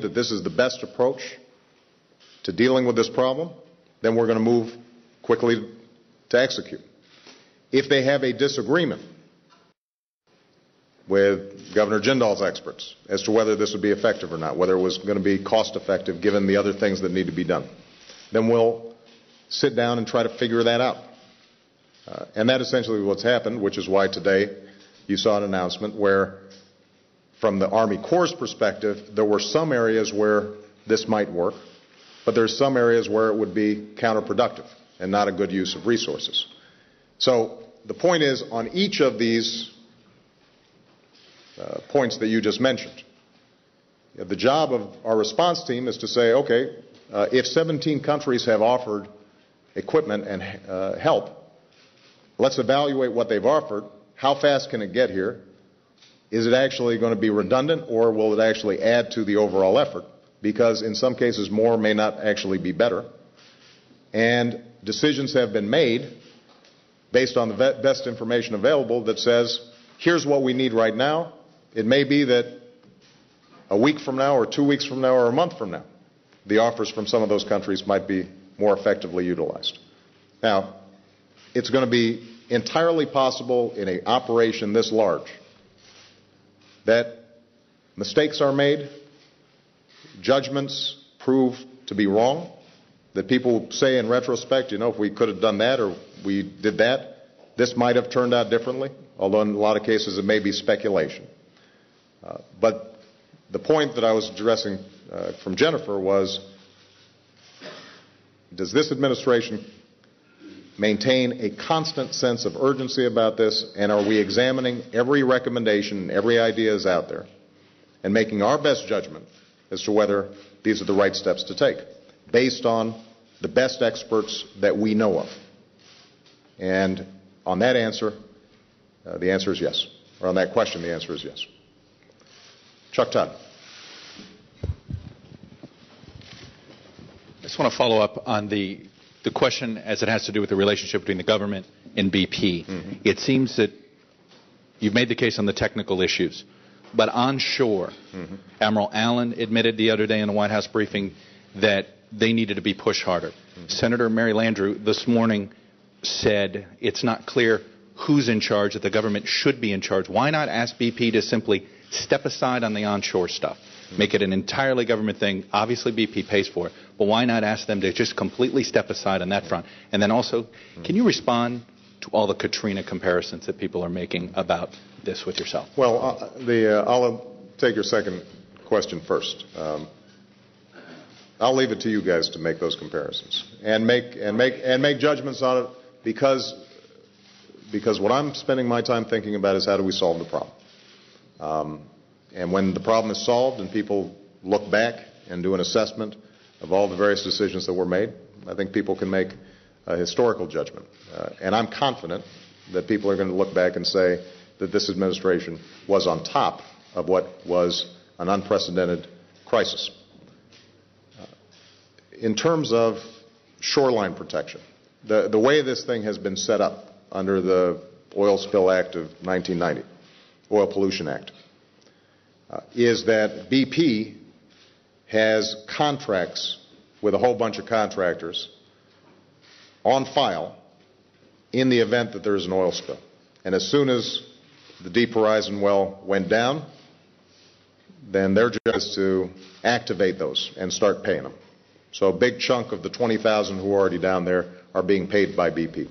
that this is the best approach to dealing with this problem, then we're going to move quickly to execute. If they have a disagreement with Governor Jindal's experts as to whether this would be effective or not, whether it was going to be cost effective given the other things that need to be done, then we'll sit down and try to figure that out. And that essentially what's happened, which is why today you saw an announcement where, from the Army Corps' perspective, there were some areas where this might work, but there's some areas where it would be counterproductive and not a good use of resources. So the point is, on each of these points that you just mentioned, the job of our response team is to say, okay, if 17 countries have offered equipment and help, let's evaluate what they've offered. How fast can it get here? Is it actually going to be redundant, or will it actually add to the overall effort? Because in some cases, more may not actually be better. And decisions have been made based on the best information available that says, here's what we need right now. It may be that a week from now or 2 weeks from now or a month from now, the offers from some of those countries might be more effectively utilized. Now, it's going to be entirely possible in an operation this large that mistakes are made, judgments prove to be wrong, that people say in retrospect, you know, if we could have done that or we did that, this might have turned out differently, although in a lot of cases it may be speculation. But the point that I was addressing from Jennifer was, does this administration maintain a constant sense of urgency about this, and are we examining every recommendation, every idea is out there, and making our best judgment as to whether these are the right steps to take, based on the best experts that we know of? And on that answer, the answer is yes. Or on that question, the answer is yes. Chuck Todd. I just want to follow up on the question as it has to do with the relationship between the government and BP. Mm-hmm. It seems that you've made the case on the technical issues, but onshore, mm-hmm. Admiral Allen admitted the other day in the White House briefing that they needed to be pushed harder. Mm-hmm. Senator Mary Landrieu this morning said it's not clear who's in charge, that the government should be in charge. Why not ask BP to simply step aside on the onshore stuff? Make it an entirely government thing. Obviously, BP pays for it, but why not ask them to just completely step aside on that front? And then also, can you respond to all the Katrina comparisons that people are making about this with yourself? Well, I'll take your second question first. I'll leave it to you guys to make those comparisons and make judgments on it, because what I'm spending my time thinking about is how do we solve the problem. And when the problem is solved and people look back and do an assessment of all the various decisions that were made, I think people can make a historical judgment. And I'm confident that people are going to look back and say that this administration was on top of what was an unprecedented crisis. In terms of shoreline protection, the way this thing has been set up under the Oil Spill Act of 1990, Oil Pollution Act, is that BP has contracts with a whole bunch of contractors on file in the event that there is an oil spill. And as soon as the Deepwater Horizon well went down, then their job is to activate those and start paying them. So a big chunk of the 20,000 who are already down there are being paid by BP.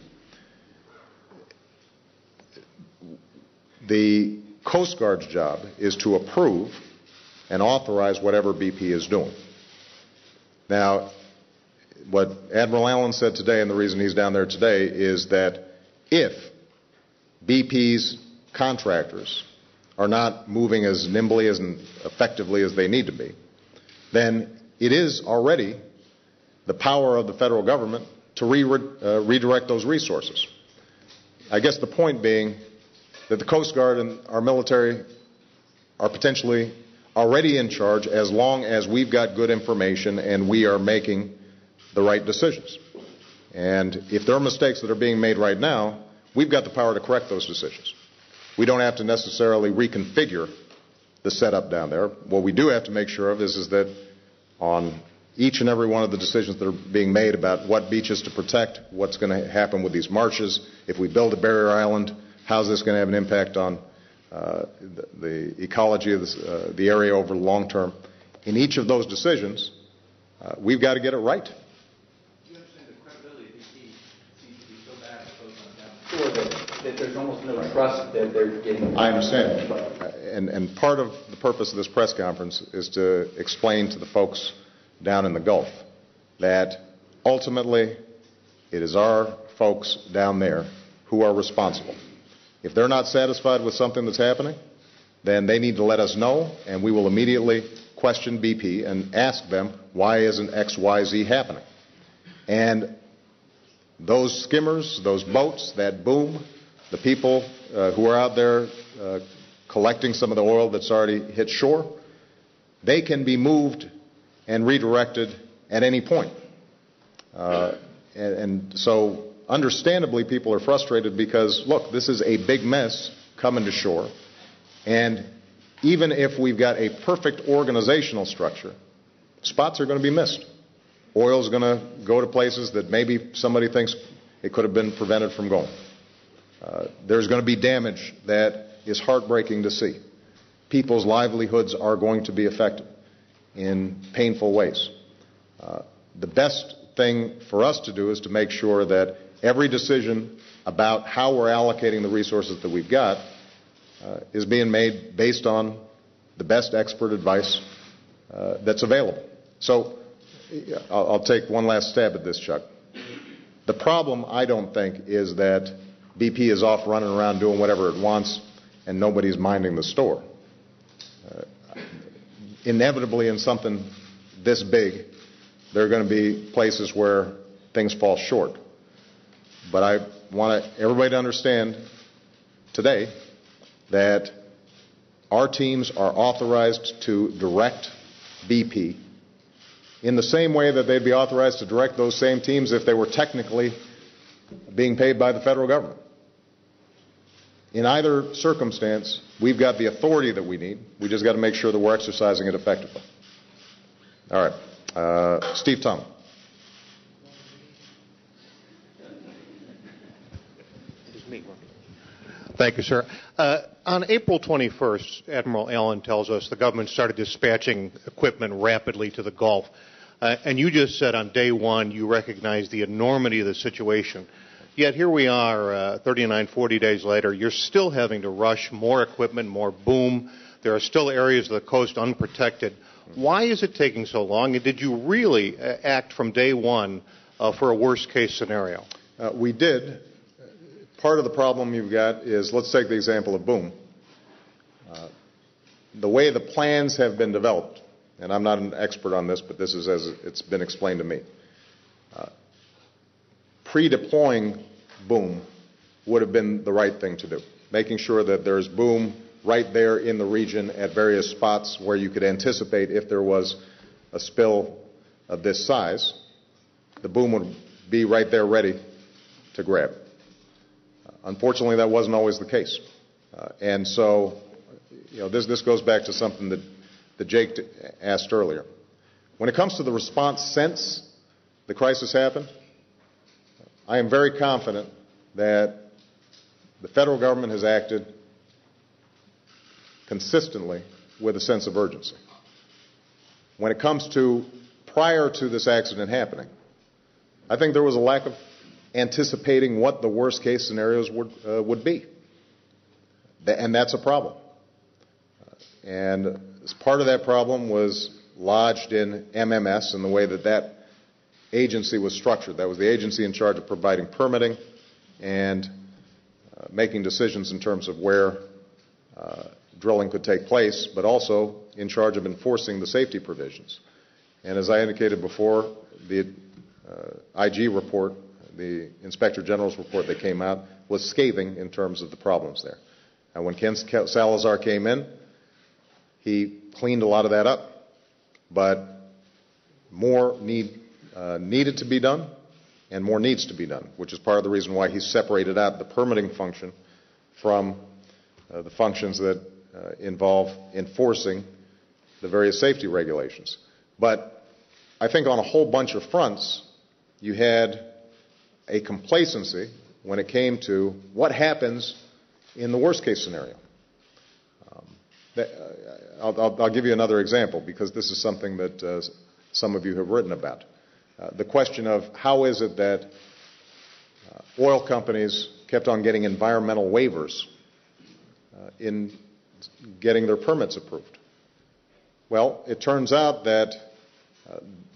The Coast Guard's job is to approve and authorize whatever BP is doing. Now, what Admiral Allen said today, and the reason he's down there today, is that if BP's contractors are not moving as nimbly and effectively as they need to be, then it is already the power of the federal government to redirect those resources. I guess the point being that the Coast Guard and our military are potentially already in charge as long as we've got good information and we are making the right decisions. And if there are mistakes that are being made right now, we've got the power to correct those decisions. We don't have to necessarily reconfigure the setup down there. What we do have to make sure of is that on each and every one of the decisions that are being made about what beaches to protect, what's going to happen with these marshes, if we build a barrier island, how's this going to have an impact on the ecology of the area over the long term. In each of those decisions, we've got to get it right. Do you understand the credibility of BP seems to be so bad it goes on down sure that there's almost no trust that they're getting? I understand. And part of the purpose of this press conference is to explain to the folks down in the Gulf that ultimately it is our folks down there who are responsible. If they're not satisfied with something that's happening, then they need to let us know, and we will immediately question BP and ask them, why isn't X, Y, Z happening? And those skimmers, those boats, that boom, the people who are out there collecting some of the oil that's already hit shore, they can be moved and redirected at any point. And so understandably, people are frustrated because, look, this is a big mess coming to shore. And even if we've got a perfect organizational structure, spots are going to be missed. Oil is going to go to places that maybe somebody thinks it could have been prevented from going. There's going to be damage that is heartbreaking to see. People's livelihoods are going to be affected in painful ways. The best thing for us to do is to make sure that every decision about how we're allocating the resources that we've got is being made based on the best expert advice that's available. So I'll take one last stab at this, Chuck. The problem, I don't think, is that BP is off running around doing whatever it wants and nobody's minding the store. Inevitably, in something this big, there are going to be places where things fall short. But I want everybody to understand today that our teams are authorized to direct BP in the same way that they'd be authorized to direct those same teams if they were technically being paid by the federal government. In either circumstance, we've got the authority that we need. We just got to make sure that we're exercising it effectively. All right. Steve Tung. Thank you, sir. On April 21st, Admiral Allen tells us the government started dispatching equipment rapidly to the Gulf. And you just said on day one you recognized the enormity of the situation. Yet here we are 39, 40 days later. You're still having to rush more equipment, more boom. There are still areas of the coast unprotected. Why is it taking so long? And did you really act from day one for a worst-case scenario? We did. Part of the problem you've got is, let's take the example of boom. The way the plans have been developed, and I'm not an expert on this, but this is as it's been explained to me. Pre-deploying boom would have been the right thing to do, making sure that there's boom right there in the region at various spots where you could anticipate if there was a spill of this size, the boom would be right there ready to grab. Unfortunately, that wasn't always the case. And so, this goes back to something that Jake asked earlier. When it comes to the response since the crisis happened, I am very confident that the federal government has acted consistently with a sense of urgency. When it comes to prior to this accident happening, I think there was a lack of anticipating what the worst case scenarios would be. And that's a problem. And as part of that problem was lodged in MMS and the way that agency was structured. That was the agency in charge of providing permitting and making decisions in terms of where drilling could take place, but also in charge of enforcing the safety provisions. And as I indicated before, the IG report, the Inspector General's report that came out, was scathing in terms of the problems there. And when Ken Salazar came in, he cleaned a lot of that up, but more needed to be done, and more needs to be done, which is part of the reason why he separated out the permitting function from the functions that involve enforcing the various safety regulations. But I think on a whole bunch of fronts, you had a complacency when it came to what happens in the worst case scenario. I'll give you another example, because this is something that some of you have written about. The question of how is it that oil companies kept on getting environmental waivers in getting their permits approved. Well, it turns out that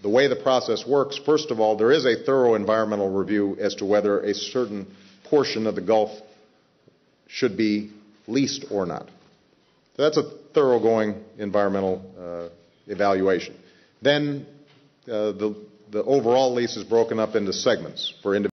the way the process works, first of all, there is a thorough environmental review as to whether a certain portion of the Gulf should be leased or not. So that's a thoroughgoing environmental evaluation. Then the overall lease is broken up into segments for individual